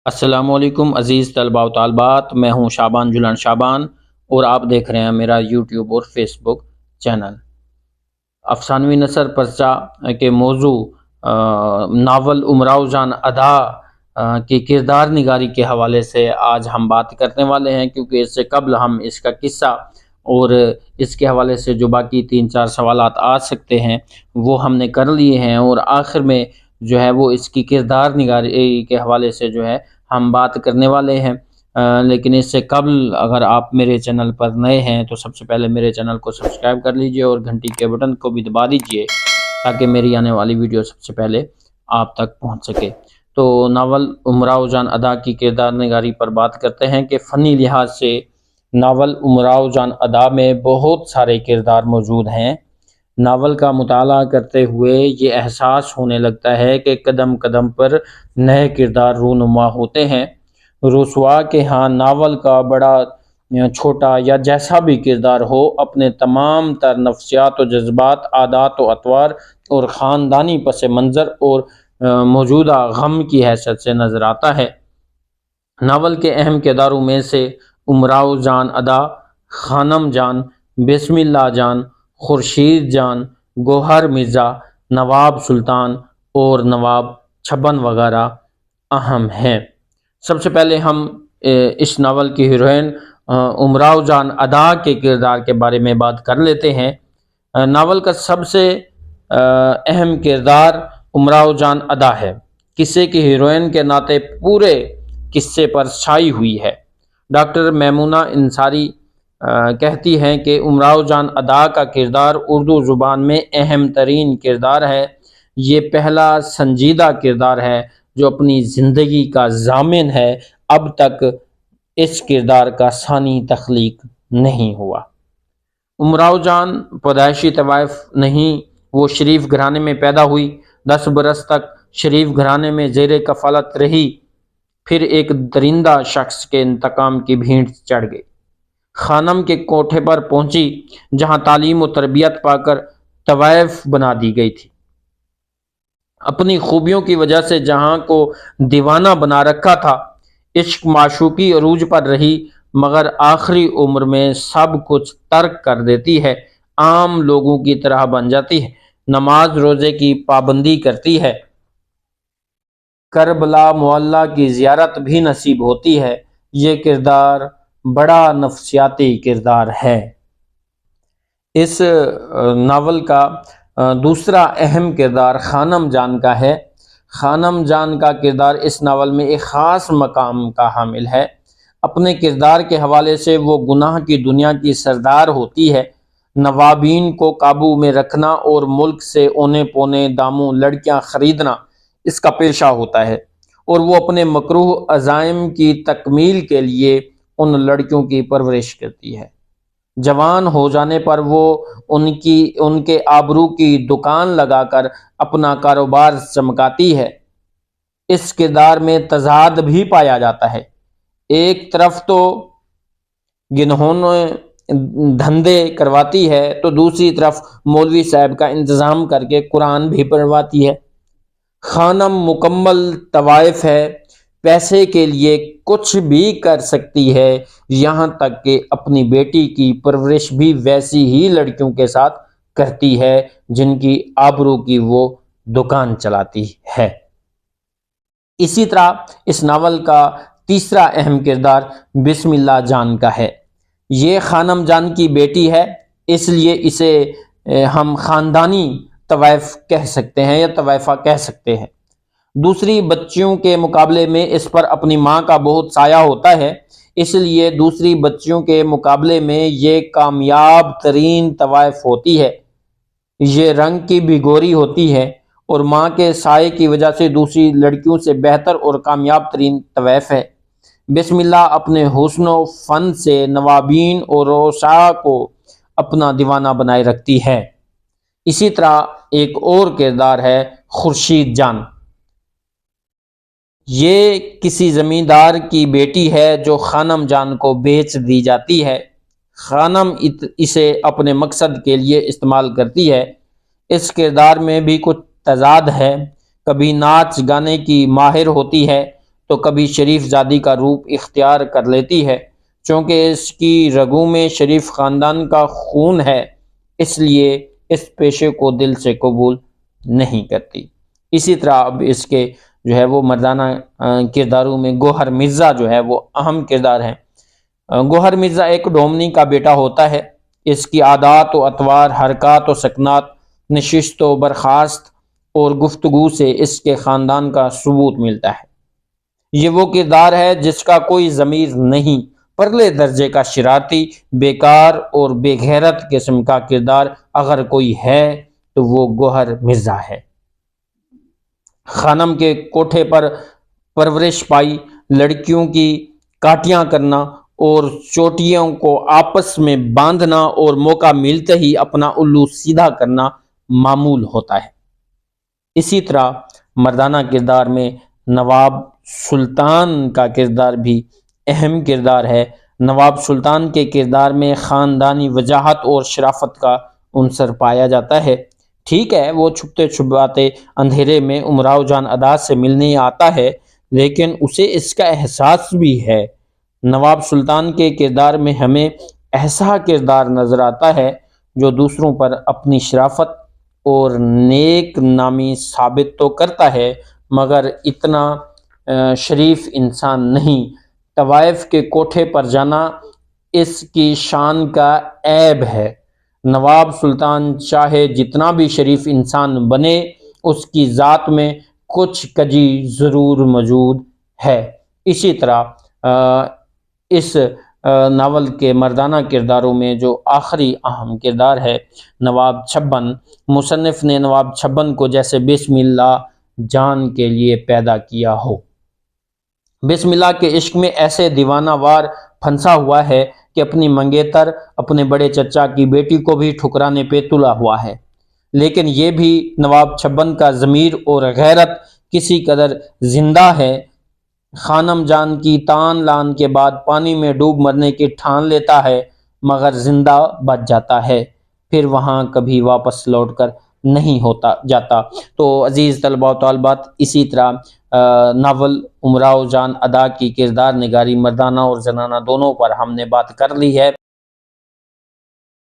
السلام علیکم عزیز طلباء و طالبات، میں ہوں شعبان جولان شعبان اور آپ دیکھ رہے ہیں میرا یوٹیوب اور فیس بک چینل۔ افسانوی نثر پرچہ کے موضوع ناول امراؤ جان ادا کی کردار نگاری کے حوالے سے آج ہم بات کرنے والے ہیں، کیونکہ اس سے قبل ہم اس کا قصہ اور اس کے حوالے سے جو باقی 3-4 سوالات آ سکتے ہیں وہ ہم نے کر لیے ہیں، اور آخر میں جو ہے وہ اس کی کردار نگاری کے حوالے سے جو ہے ہم بات کرنے والے ہیں۔ لیکن اس سے قبل اگر آپ میرے چینل پر نئے ہیں تو سب سے پہلے میرے چینل کو سبسکرائب کر لیجئے اور گھنٹی کے بٹن کو بھی دبا دیجئے تاکہ میری آنے والی ویڈیو سب سے پہلے آپ تک پہنچ سکے۔ تو ناول امراؤ جان ادا کی کردار نگاری پر بات کرتے ہیں کہ فنی لحاظ سے ناول امراؤ جان ادا میں بہت سارے کردار موجود ہیں۔ ناول کا مطالعہ کرتے ہوئے یہ احساس ہونے لگتا ہے کہ قدم قدم پر نئے کردار رونما ہوتے ہیں۔ رسوا کے ہاں ناول کا بڑا چھوٹا یا جیسا بھی کردار ہو، اپنے تمام تر نفسیات و جذبات، عادات و اطوار اور خاندانی پس منظر اور موجودہ غم کی حیثیت سے نظر آتا ہے۔ ناول کے اہم کرداروں میں سے امراؤ جان ادا، خانم جان، بسم اللہ جان، خورشید جان، گوہر مرزا، نواب سلطان اور نواب چھبن وغیرہ اہم ہیں۔ سب سے پہلے ہم اس ناول کی ہیروئن امراؤ جان ادا کے کردار کے بارے میں بات کر لیتے ہیں۔ ناول کا سب سے اہم کردار امراؤ جان ادا ہے۔ قصے کی ہیروئن کے ناطے پورے قصے پر چھائی ہوئی ہے۔ ڈاکٹر میمونہ انصاری کہتی ہیں کہ امراؤ جان ادا کا کردار اردو زبان میں اہم ترین کردار ہے۔ یہ پہلا سنجیدہ کردار ہے جو اپنی زندگی کا ضامن ہے۔ اب تک اس کردار کا ثانی تخلیق نہیں ہوا۔ امراؤ جان پیدائشی طوائف نہیں، وہ شریف گھرانے میں پیدا ہوئی۔ 10 برس تک شریف گھرانے میں زیر کفالت رہی، پھر ایک درندہ شخص کے انتقام کی بھینٹ چڑھ گئی۔ خانم کے کوٹھے پر پہنچی جہاں تعلیم و تربیت پا کر طوائف بنا دی گئی تھی۔ اپنی خوبیوں کی وجہ سے جہاں کو دیوانہ بنا رکھا تھا۔ عشق معشوقی عروج پر رہی، مگر آخری عمر میں سب کچھ ترک کر دیتی ہے، عام لوگوں کی طرح بن جاتی ہے، نماز روزے کی پابندی کرتی ہے، کربلا معلیٰ کی زیارت بھی نصیب ہوتی ہے۔ یہ کردار بڑا نفسیاتی کردار ہے۔ اس ناول کا دوسرا اہم کردار خانم جان کا ہے۔ خانم جان کا کردار اس ناول میں ایک خاص مقام کا حامل ہے۔ اپنے کردار کے حوالے سے وہ گناہ کی دنیا کی سردار ہوتی ہے۔ نوابین کو قابو میں رکھنا اور ملک سے اونے پونے داموں لڑکیاں خریدنا اس کا پیشہ ہوتا ہے، اور وہ اپنے مکروہ عزائم کی تکمیل کے لیے ان لڑکیوں کی پرورش کرتی ہے۔ جوان ہو جانے پر وہ ان کے آبرو کی دکان لگا کر اپنا کاروبار چمکاتی ہے۔ اس کردار میں تضاد بھی پایا جاتا ہے۔ ایک طرف تو گنہونے دھندے کرواتی ہے تو دوسری طرف مولوی صاحب کا انتظام کر کے قرآن بھی پڑھواتی ہے۔ خانم مکمل طوائف ہے، پیسے کے لیے کچھ بھی کر سکتی ہے، یہاں تک کہ اپنی بیٹی کی پرورش بھی ویسی ہی لڑکیوں کے ساتھ کرتی ہے جن کی آبرو کی وہ دکان چلاتی ہے۔ اسی طرح اس ناول کا تیسرا اہم کردار بسم اللہ جان کا ہے۔ یہ خانم جان کی بیٹی ہے، اس لیے اسے ہم خاندانی طوائف کہہ سکتے ہیں یا طوائفہ کہہ سکتے ہیں۔ دوسری بچیوں کے مقابلے میں اس پر اپنی ماں کا بہت سایہ ہوتا ہے، اس لیے دوسری بچیوں کے مقابلے میں یہ کامیاب ترین طوائف ہوتی ہے۔ یہ رنگ کی بھی گوری ہوتی ہے اور ماں کے سائے کی وجہ سے دوسری لڑکیوں سے بہتر اور کامیاب ترین طوائف ہے۔ بسم اللہ اپنے حسن و فن سے نوابین اور رؤساء کو اپنا دیوانہ بنائے رکھتی ہے۔ اسی طرح ایک اور کردار ہے خورشید جان۔ یہ کسی زمیندار کی بیٹی ہے جو خانم جان کو بیچ دی جاتی ہے۔ خانم اسے اپنے مقصد کے لیے استعمال کرتی ہے۔ اس کردار میں بھی کچھ تضاد ہے۔ کبھی ناچ گانے کی ماہر ہوتی ہے تو کبھی شریف زادی کا روپ اختیار کر لیتی ہے۔ چونکہ اس کی رگوں میں شریف خاندان کا خون ہے، اس لیے اس پیشے کو دل سے قبول نہیں کرتی۔ اسی طرح اب اس کے جو ہے وہ مردانہ کرداروں میں گوہر مرزا جو ہے وہ اہم کردار ہے۔ گوہر مرزا ایک ڈومنی کا بیٹا ہوتا ہے۔ اس کی عادات و اطوار، حرکات و سکنات، نشست و برخاست اور گفتگو سے اس کے خاندان کا ثبوت ملتا ہے۔ یہ وہ کردار ہے جس کا کوئی ضمیر نہیں، پرلے درجے کا شرارتی، بیکار اور بے غیرت قسم کا کردار اگر کوئی ہے تو وہ گوہر مرزا ہے۔ خانم کے کوٹھے پر پرورش پائی، لڑکیوں کی کاٹیاں کرنا اور چوٹیوں کو آپس میں باندھنا اور موقع ملتے ہی اپنا الو سیدھا کرنا معمول ہوتا ہے۔ اسی طرح مردانہ کردار میں نواب سلطان کا کردار بھی اہم کردار ہے۔ نواب سلطان کے کردار میں خاندانی وجاہت اور شرافت کا عنصر پایا جاتا ہے۔ ٹھیک ہے، وہ چھپتے چھپاتے اندھیرے میں امراؤ جان ادا سے ملنے آتا ہے، لیکن اسے اس کا احساس بھی ہے۔ نواب سلطان کے کردار میں ہمیں ایسا کردار نظر آتا ہے جو دوسروں پر اپنی شرافت اور نیک نامی ثابت تو کرتا ہے مگر اتنا شریف انسان نہیں۔ طوائف کے کوٹھے پر جانا اس کی شان کا عیب ہے۔ نواب سلطان چاہے جتنا بھی شریف انسان بنے، اس کی ذات میں کچھ کجی ضرور موجود ہے۔ اسی طرح اس ناول کے مردانہ کرداروں میں جو آخری اہم کردار ہے نواب چھبن، مصنف نے نواب چھبن کو جیسے بسم اللہ جان کے لیے پیدا کیا ہو۔ بسم اللہ کے عشق میں ایسے دیوانہ وار پھنسا ہوا ہے کہ اپنی منگیتر، اپنے بڑے چچا کی بیٹی کو بھی ٹھکرانے پہ تلا ہوا ہے۔ لیکن یہ بھی نواب چھبن کا ضمیر اور غیرت کسی قدر زندہ ہے۔ خانم جان کی تان لان کے بعد پانی میں ڈوب مرنے کی ٹھان لیتا ہے مگر زندہ بچ جاتا ہے، پھر وہاں کبھی واپس لوٹ کر نہیں ہوتا جاتا۔ تو عزیز طلباء و طالبات، اسی طرح ناول امراؤ جان ادا کی کردار نگاری مردانہ اور زنانہ دونوں پر ہم نے بات کر لی ہے۔